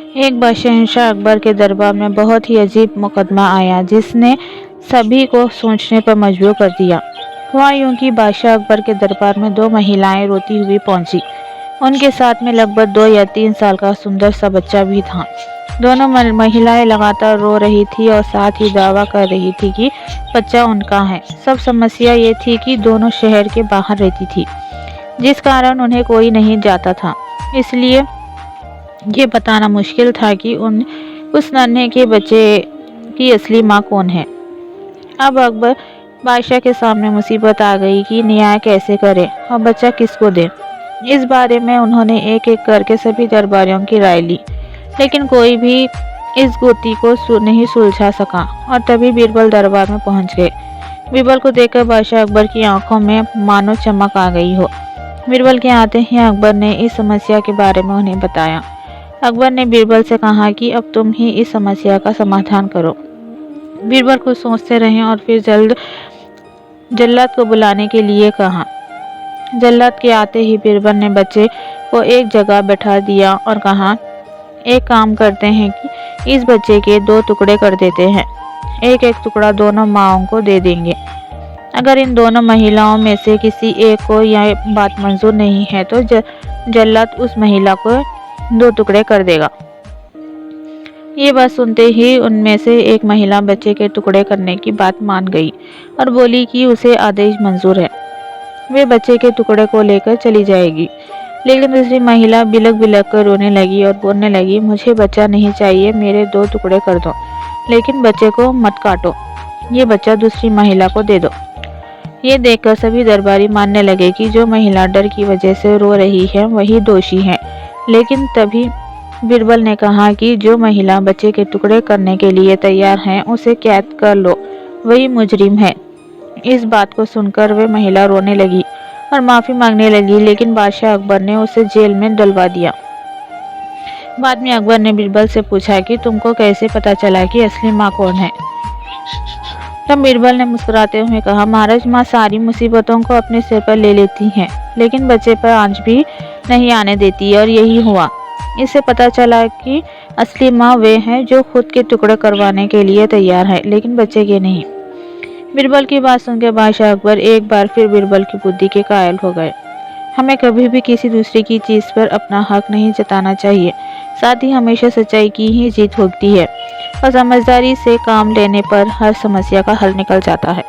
एक बार शहंशाह अकबर के दरबार में बहुत ही अजीब मुकदमा आया जिसने सभी को सोचने पर मजबूर कर दिया। हुआ यूं कि बादशाह अकबर के दरबार में दो महिलाएं रोती हुई पहुंची। उनके साथ में लगभग 2 या 3 साल का सुंदर सा बच्चा भी था। दोनों महिलाएं लगातार रो रही थी और साथ ही दावा कर रही थी कि बच्चा उनका है। सब समस्या ये थी कि दोनों शहर के बाहर रहती थी, जिस कारण उन्हें कोई नहीं जाता था। इसलिए ये बताना मुश्किल था कि उस नन्हे के बच्चे की असली माँ कौन है। अब अकबर बादशाह के सामने मुसीबत आ गई कि न्याय कैसे करे और बच्चा किसको दे। इस बारे में उन्होंने एक एक करके सभी दरबारियों की राय ली, लेकिन कोई भी इस गुत्थी को नहीं सुलझा सका। और तभी बीरबल दरबार में पहुंच गए। बीरबल को देखकर बादशाह अकबर की आंखों में मानो चमक आ गई हो। बीरबल के आते ही अकबर ने इस समस्या के बारे में उन्हें बताया। अकबर ने बीरबल से कहा कि अब तुम ही इस समस्या का समाधान करो। बीरबल कुछ सोचते रहे और फिर जल्लाद को बुलाने के लिए कहा। जल्लाद के आते ही बीरबल ने बच्चे को एक जगह बैठा दिया और कहा, एक काम करते हैं कि इस बच्चे के 2 टुकड़े कर देते हैं। एक एक टुकड़ा दोनों माँओं को दे देंगे। अगर इन दोनों महिलाओं में से किसी एक को यह बात मंजूर नहीं है तो जल्लाद उस महिला को 2 टुकड़े कर देगा। ये बात सुनते ही उनमें से एक महिला बच्चे के टुकड़े करने की बात मान गई और बोली कि उसे आदेश मंजूर है, वे बच्चे के टुकड़े को लेकर चली जाएगी। लेकिन दूसरी महिला बिलक बिलक कर रोने लगी और बोलने लगी, मुझे बच्चा नहीं चाहिए, मेरे 2 टुकड़े कर दो, लेकिन बच्चे को मत काटो, ये बच्चा दूसरी महिला को दे दो। ये देखकर सभी दरबारी मानने लगे कि जो महिला डर की वजह से रो रही है वही दोषी है। लेकिन तभी बीरबल ने कहा कि जो महिला बच्चे के टुकड़े करने के लिए तैयार है उसे कैद कर लो, वही मुजरिम है। इस बात को सुनकर वे महिला रोने लगी और माफ़ी मांगने लगी, लेकिन बादशाह अकबर ने उसे जेल में डलवा दिया। बाद में अकबर ने बीरबल से पूछा कि तुमको कैसे पता चला कि असली माँ कौन है। तब बीरबल ने मुस्कुराते हुए कहा, महाराज, माँ सारी मुसीबतों को अपने सिर पर ले लेती हैं, लेकिन बच्चे पर आंच भी नहीं आने देती, और यही हुआ। इससे पता चला कि असली माँ वे हैं जो खुद के टुकड़े करवाने के लिए तैयार है, लेकिन बच्चे के नहीं। बीरबल की बात सुनकर बादशाह अकबर एक बार फिर बीरबल की बुद्धि के कायल हो गए। हमें कभी भी किसी दूसरे की चीज़ पर अपना हक नहीं जताना चाहिए, साथ ही हमेशा सच्चाई की ही जीत होती है और समझदारी से काम लेने पर हर समस्या का हल निकल जाता है।